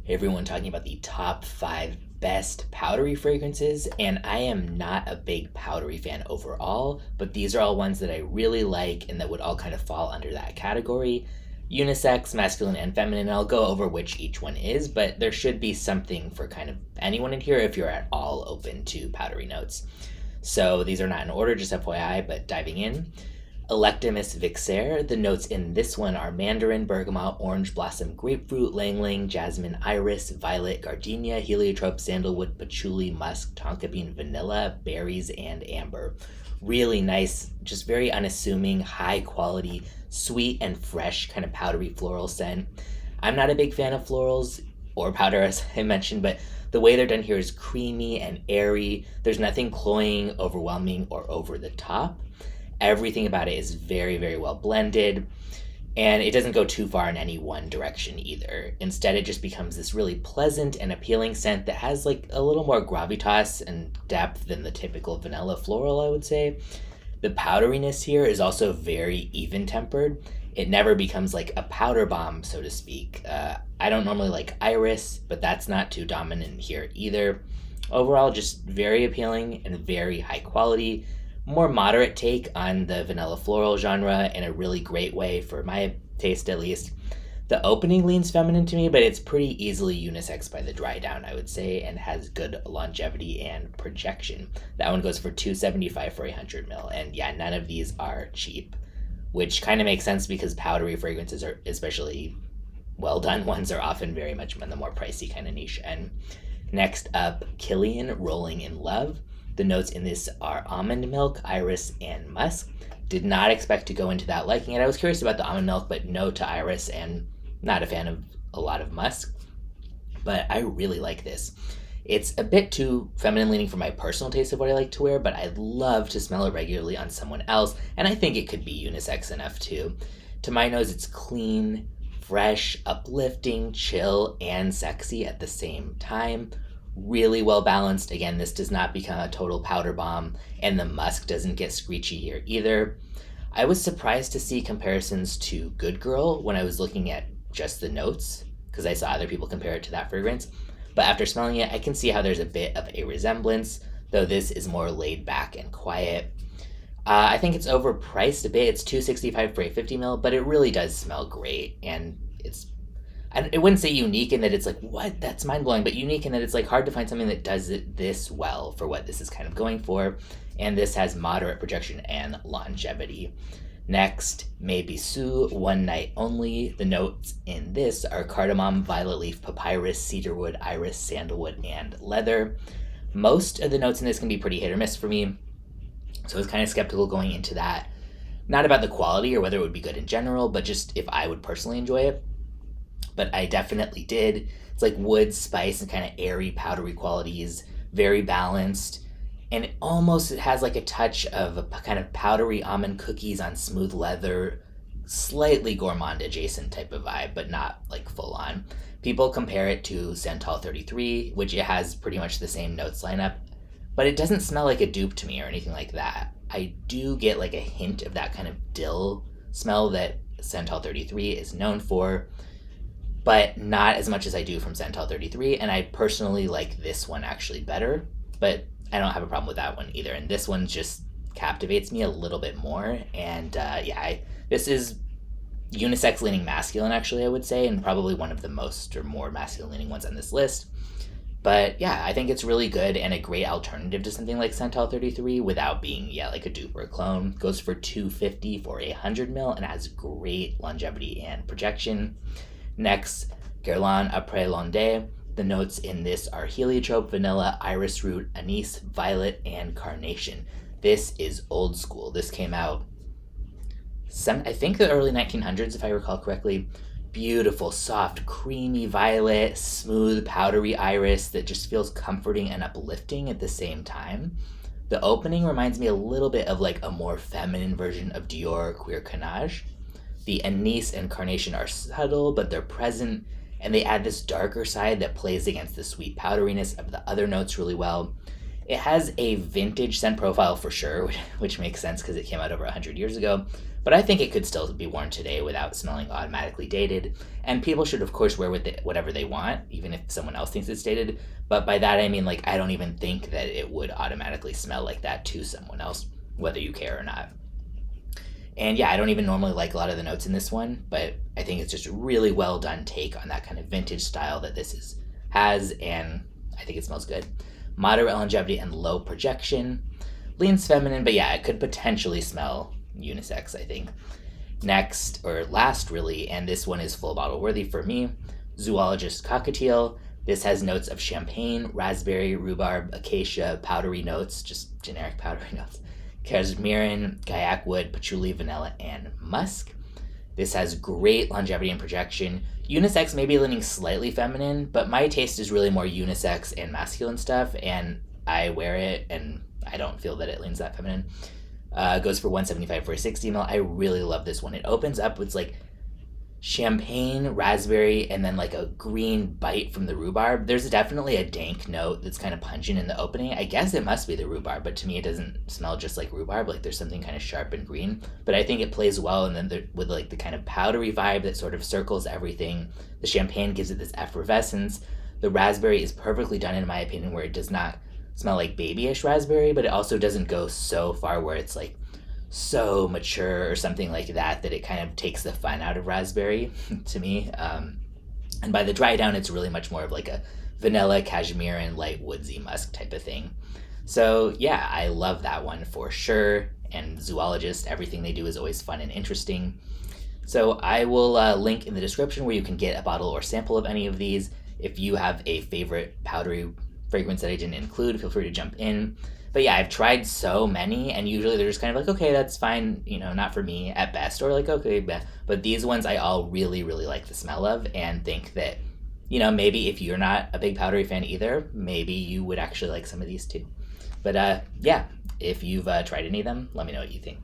Everyone talking about the top 5 best powdery fragrances, and I am not a big powdery fan overall, but these are all ones that I really like and that would all kind of fall under that category. Unisex, masculine and feminine, I'll go over which each one is, but there should be something for kind of anyone in here if you're at all open to powdery notes. So these are not in order, just FYI, but diving in. Electimuss Vixere. The notes in this one are mandarin, bergamot, orange blossom, grapefruit, ylang, jasmine, iris, violet, gardenia, heliotrope, sandalwood, patchouli, musk, tonka bean, vanilla, berries, and amber. Really nice, just very unassuming, high quality, sweet and fresh kind of powdery floral scent. I'm not a big fan of florals or powder, as I mentioned, but the way they're done here is creamy and airy. There's nothing cloying, overwhelming, or over the top. Everything about it is very, very well blended, and it doesn't go too far in any one direction either. Instead, it just becomes this really pleasant and appealing scent that has like a little more gravitas and depth than the typical vanilla floral, I would say. The powderiness here is also very even tempered. It never becomes like a powder bomb, so to speak. I don't normally like iris, but that's not too dominant here either. Overall, just very appealing and very high quality. More moderate take on the vanilla floral genre in a really great way, for my taste at least. The opening leans feminine to me, but it's pretty easily unisex by the dry down, I would say, and has good longevity and projection. That one goes for $275 for 100 ml, and yeah, none of these are cheap, which kind of makes sense because powdery fragrances are, especially well done ones, are often very much in the more pricey kind of niche. And next up, Kilian, Rolling in Love. The notes in this are almond milk, iris, and musk. Did not expect to go into that liking it. I was curious about the almond milk, but no to iris, and not a fan of a lot of musk. But I really like this. It's a bit too feminine leaning for my personal taste of what I like to wear, but I love to smell it regularly on someone else, and I think it could be unisex enough too. To my nose, it's clean, fresh, uplifting, chill, and sexy at the same time. Really well balanced. Again, this does not become a total powder bomb, and the musk doesn't get screechy here either. I was surprised to see comparisons to Good Girl when I was looking at just the notes, because I saw other people compare it to that fragrance. But after smelling it, I can see how there's a bit of a resemblance, though this is more laid back and quiet. I think it's overpriced a bit. It's $265 for a 50 ml, but it really does smell great, and I wouldn't say unique in that it's like, what? That's mind-blowing, but unique in that it's like hard to find something that does it this well for what this is kind of going for, and this has moderate projection and longevity. Next, Bisous, One Night Only. The notes in this are cardamom, violet leaf, papyrus, cedarwood, iris, sandalwood, and leather. Most of the notes in this can be pretty hit or miss for me, so I was kind of skeptical going into that. Not about the quality or whether it would be good in general, but just if I would personally enjoy it. But I definitely did. It's like wood, spice, and kind of airy, powdery qualities, very balanced. And it has like a touch of a kind of powdery almond cookies on smooth leather, slightly gourmand adjacent type of vibe, but not like full on. People compare it to Santal 33, which it has pretty much the same notes lineup, but it doesn't smell like a dupe to me or anything like that. I do get like a hint of that kind of dill smell that Santal 33 is known for, but not as much as I do from Santal 33, and I personally like this one actually better, but I don't have a problem with that one either, and this one just captivates me a little bit more, and this is unisex leaning masculine actually, I would say, and probably one of the most or more masculine leaning ones on this list. But yeah, I think it's really good and a great alternative to something like Santal 33 without being, like a dupe or a clone. Goes for $250 for 100 ml and has great longevity and projection. Next, Guerlain Apres. The notes in this are heliotrope, vanilla, iris root, anise, violet, and carnation. This is old school. This came out, I think the early 1900s, if I recall correctly. Beautiful, soft, creamy violet, smooth, powdery iris that just feels comforting and uplifting at the same time. The opening reminds me a little bit of like a more feminine version of Dior Queer Canage. The anise and carnation are subtle, but they're present, and they add this darker side that plays against the sweet powderiness of the other notes really well. It has a vintage scent profile for sure, which makes sense because it came out over 100 years ago, but I think it could still be worn today without smelling automatically dated. And people should, of course, wear with it whatever they want, even if someone else thinks it's dated. But by that, I mean, like, I don't even think that it would automatically smell like that to someone else, whether you care or not. And yeah, I don't even normally like a lot of the notes in this one, but I think it's just a really well done take on that kind of vintage style that has, and I think it smells good. Moderate longevity and low projection. Leans feminine, but yeah, it could potentially smell unisex, I think. Next, or last really, and this one is full bottle worthy for me, Zoologist Cockatiel. This has notes of champagne, raspberry, rhubarb, acacia, powdery notes, just generic powdery notes, jasmine, gaiac wood, patchouli, vanilla, and musk. This has great longevity and projection. Unisex may be leaning slightly feminine, but my taste is really more unisex and masculine stuff, and I wear it, and I don't feel that it leans that feminine. Goes for $175 for a 60 ml. I really love this one. It opens up with like champagne, raspberry, and then like a green bite from the rhubarb. There's definitely a dank note that's kind of pungent in the opening. I guess it must be the rhubarb, but to me it doesn't smell just like rhubarb. Like there's something kind of sharp and green, but I think it plays well. And then with like the kind of powdery vibe that sort of circles everything, the champagne gives it this effervescence. The raspberry is perfectly done in my opinion, where it does not smell like babyish raspberry, but it also doesn't go so far where it's like so mature or something like that it kind of takes the fun out of raspberry to me. And by the dry down, it's really much more of like a vanilla, cashmere, and light woodsy musk type of thing. So yeah, I love that one for sure. And Zoologist, everything they do is always fun and interesting. So I will link in the description where you can get a bottle or sample of any of these. If you have a favorite powdery fragrance that I didn't include, feel free to jump in. But yeah, I've tried so many, and usually they're just kind of like, okay, that's fine, not for me at best, or like, okay, but these ones I all really, really like the smell of, and think that, maybe if you're not a big powdery fan either, maybe you would actually like some of these too. But yeah, if you've tried any of them, let me know what you think.